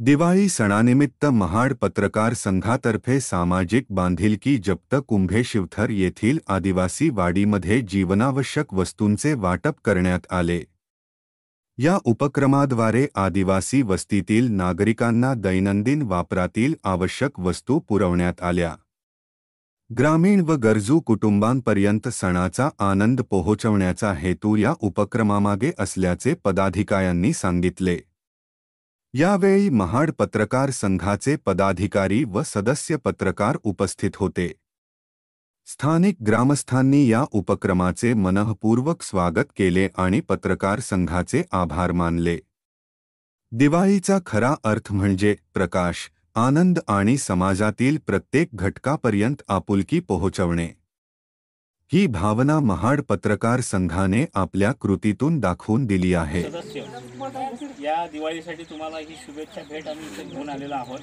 दिवाळी सणानिमित्त महाड पत्रकार संघातर्फे सामाजिक बांधिलकी जप्त कुंभे शिवथर येथील आदिवासी वाडीमध्ये जीवनावश्यक वस्तूंचे वाटप करण्यात आले। या उपक्रमाद्वारे आदिवासी वस्तीतील नागरिकांना दैनंदिन वापरातील आवश्यक वस्तू पुरवण्यात आल्या। ग्रामीण व गरजू कुटुंबांपर्यंत सणाचा आनंद पोहोचवण्याचा हेतू या उपक्रमामागे असल्याचे पदाधिकाऱ्यांनी सांगितले। यावेळी महाड पत्रकार संघाचे पदाधिकारी व सदस्य पत्रकार उपस्थित होते। स्थानिक ग्रामस्थांनी या उपक्रमाचे मनःपूर्वक स्वागत केले आणि पत्रकार संघाचे आभार मानले। दिवाळीचा खरा अर्थ म्हणजे प्रकाश, आनंद आणि समाजातील प्रत्येक घटकापर्यंत आपुलकी पोहोचवणे। ही भावना महाड पत्रकार संघाने आपल्या कृतीतून दाखवून दिली आहे। सदस्य या दिवाळीसाठी तुम्हाला ही शुभेच्छा भेट आम्ही इथे घेऊन आलेलो आहोत।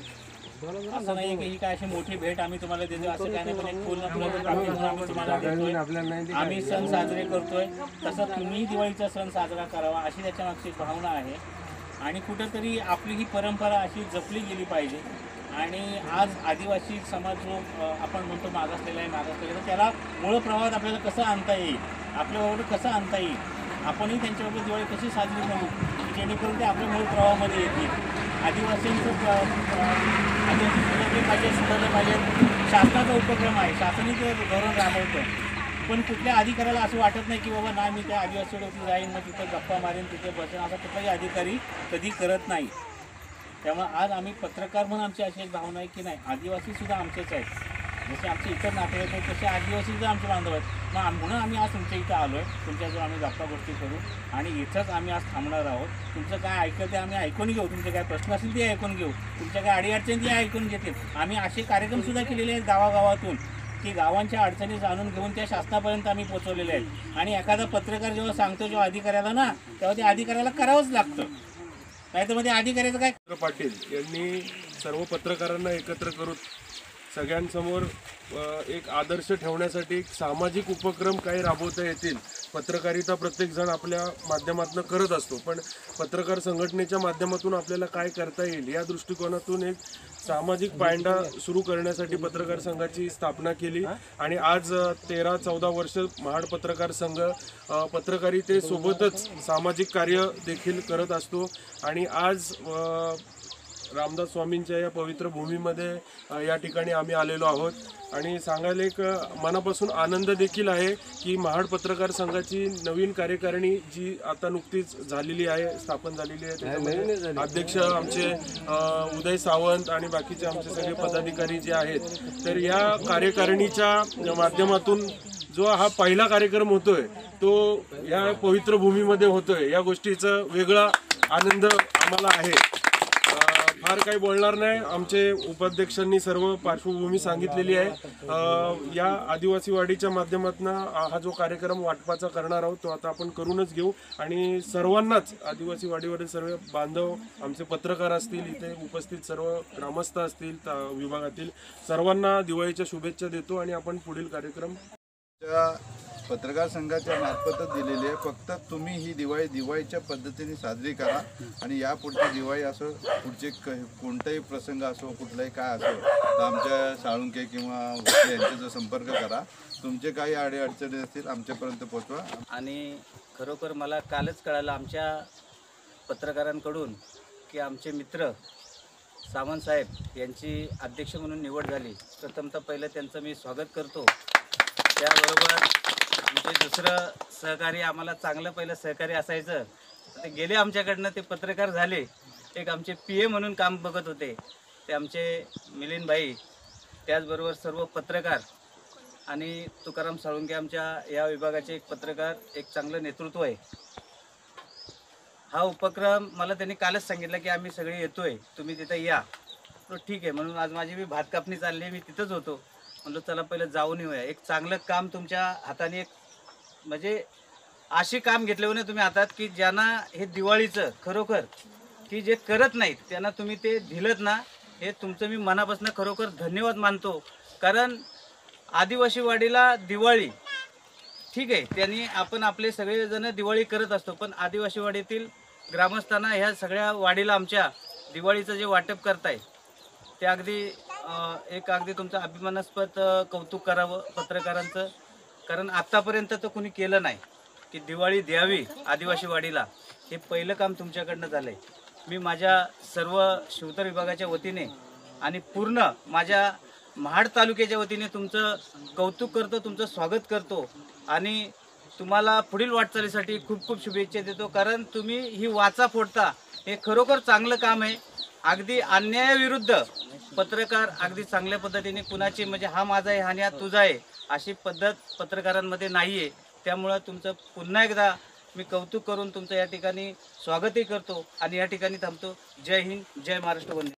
असं नाही की ही काय अशी मोठी भेट आम्ही तुम्हाला देतो असं काय नाही, पण एक फुल आम्ही तुम्हाला देतोय। आम्ही सण साजरे करतोय तसं तुम्ही दिवाळीचा सण साजरा करावा अशी त्याच्या मागची भावना आहे आणि कुठेतरी आपली ही परंपरा अशी जपली गेली पाहिजे। आणि आज आदिवासी समाज जो आपण म्हणतो मागासलेला आहे तर त्याला मूळ प्रवाहात आपल्याला कसं आणता येईल, आपल्याबरोबर कसं आणता येईल, आपणही त्यांच्याबरोबर दिवाळी कशी साजरी करू जेणेकरून ते आपल्या मूळ प्रवाहामध्ये येतील। आदिवासींचं आदिवासी सुधारले पाहिजे, सुधारले पाहिजे शासनाचा उपक्रम आहे, शासनही ते धोरण राबवतं। पण कुठल्या अधिकाऱ्याला असं वाटत नाही की बाबा नाही मी त्या आदिवासीवरती जाईन मग तिथे गप्पा मारेन तिथे बसेन, असा कुठलाही अधिकारी कधी करत नाही। त्यामुळे आज आम्ही पत्रकार म्हणून आमची अशी एक भावना आहे की नाही आदिवासीसुद्धा आमचेच आहेत, जसे आमचे इतर नातेवाईक आहेत तसे आदिवासीसुद्धा आमचे बांधव आहेत। मग म्हणून आम्ही आज तुमच्या इथं आलो आहे, तुमच्याजवळ आम्ही गप्पा गोष्टी करू आणि इथंच आम्ही आज थांबणार आहोत। तुमचं काय ऐकतं ते आम्ही ऐकून घेऊ, तुमचे काय प्रश्न असतील ते ऐकून घेऊ, तुमच्या काय अडीअडचणी ते ऐकून घेतील। आम्ही असे कार्यक्रमसुद्धा केलेले आहेत गावागावातून की गावांच्या अडचणी जाणून घेऊन त्या शासनापर्यंत आम्ही पोहोचवलेले आहेत। आणि एखादा पत्रकार जेव्हा सांगतो जेव्हा अधिकाऱ्याला ना तेव्हा ते अधिकाऱ्याला करावंच लागतं, नाही तर मध्ये अधिकाऱ्याचं काय। पाटील यांनी सर्व पत्रकारांना एकत्र करून सगळ्यांसमोर एक आदर्श ठेवण्यासाठी एक सामाजिक उपक्रम काही राबवता येतील। पत्रकारिता प्रत्येकजण आपल्या माध्यमातून करत असतो, पण पत्रकार संघटनेच्या माध्यमातून आपल्याला काय करता येईल या दृष्टिकोनातून एक सामाजिक पायंडा सुरू करण्यासाठी पत्रकार संघाची स्थापना केली। आणि आज 13-14 वर्ष महाड पत्रकार संघ पत्रकारितेसोबतच सामाजिक कार्य देखील करत असतो। आणि आज रामदास स्वामींच्या या पवित्र भूमीमध्ये या ठिकाणी आम्ही आलेलो आहोत आणि सांगायला एक मनापासून आनंद देखील आहे की महाड पत्रकार संघाची नवीन कार्यकारिणी जी आता नुकतीच झालेली आहे, स्थापन झालेली आहे, त्याच्यामध्ये अध्यक्ष आमचे उदय सावंत आणि बाकीचे आमचे सगळे पदाधिकारी जे आहेत, तर या कार्यकारिणीच्या माध्यमातून जो हा पहिला कार्यक्रम होतोय तो या पवित्र भूमीमध्ये होतोय, या गोष्टीचा वेगळा आनंद आम्हाला आहे। फार काही बोलणार नाही, आमचे उपाध्यक्षांनी सर्व पार्श्वभूमी सांगितलेली आहे। या आदिवासी वाडीच्या माध्यमातून हा जो कार्यक्रम वाटपाचा करणार आहोत तो आता आपण करूनच घेऊ आणि सर्वांनाच आदिवासी वाडीवरील सर्व बांधव आमचे पत्रकार असतील, इथे उपस्थित सर्व ग्रामस्थ असतील विभागातील सर्वांना दिवाळीच्या शुभेच्छा देतो आणि आपण पुढील कार्यक्रम पत्रकार संघाच्या मार्फतच दिलेली आहे। फक्त तुम्ही ही दिवाळीच्या पद्धतीने साजरी करा आणि यापुढची दिवाळी असो, पुढचे कोणताही प्रसंग असो, कुठलाही काय असो, तर आमच्या साळुंके किंवा यांच्याचा संपर्क करा। तुमचे काही अडीअडचणी असतील आमच्यापर्यंत पोहोचवा। आणि खरोखर मला कालच कळालं आमच्या पत्रकारांकडून की आमचे मित्र सावंत साहेब यांची अध्यक्ष म्हणून निवड झाली। प्रथमतः पहिलं त्यांचं मी स्वागत करतो। त्याबरोबर आमचे दुसरं सहकारी, आम्हाला चांगलं पहिलं सहकारी असायचं, ते गेले आमच्याकडनं, ते पत्रकार झाले। एक आमचे PA म्हणून काम बघत होते ते आमचे मिलिंद भाई, त्याचबरोबर सर्व पत्रकार आणि तुकाराम साळुंके आमच्या या विभागाचे एक पत्रकार, एक चांगलं नेतृत्व आहे। हा उपक्रम मला त्यांनी कालच सांगितलं की आम्ही सगळे येतोय, तुम्ही तिथं या। तो ठीक आहे म्हणून आज माझी भात कापणी चालली, मी तिथंच होतो, म्हणलं चला पहिलं जाऊन येऊया। एक चांगलं काम तुमच्या हाताने, एक म्हणजे अशी काम घेतले हो ना तुम्ही हातात की ज्यांना हे दिवाळीचं खरोखर की जे करत नाहीत त्यांना तुम्ही ते दिलत ना, हे तुमचं मी मनापासून खरोखर धन्यवाद मानतो। कारण आदिवासी वाडीला दिवाळी ठीक आहे, त्यांनी आपण आपले सगळेजण दिवाळी करत असतो, पण आदिवासी वाडीतील ग्रामस्थांना ह्या सगळ्या वाडीला आमच्या दिवाळीचं जे वाटप करताय ते अगदी अगदी तुमचं अभिमानास्पद कौतुक करावं पत्रकारांचं, कारण आत्तापर्यंत तर कुणी केलं नाही की दिवाळी द्यावी आदिवासी वाडीला. हे पहिलं काम तुमच्याकडनं झालं आहे. मी माझ्या सर्व शिवतर विभागाच्या वतीने आणि पूर्ण माझ्या महाड तालुक्याच्या वतीने तुमचं कौतुक करतो, तुमचं स्वागत करतो आणि तुम्हाला पुढील वाटचालीसाठी खूप खूप शुभेच्छा देतो. कारण तुम्ही ही वाचा फोडता हे खरोखर चांगलं काम आहे. अगदी अन्यायाविरुद्ध पत्रकार अगदी चांगल्या पद्धतीने कुणाची म्हणजे हा माझा आहे आणि हा तुझा आहे अशी पद्धत पत्रकारांमध्ये नाही आहे. त्यामुळं तुमचं पुन्हा एकदा मी कौतुक करून तुमचं या ठिकाणी स्वागतही करतो आणि या ठिकाणी थांबतो. जय हिंद, जय महाराष्ट्र, वंदे.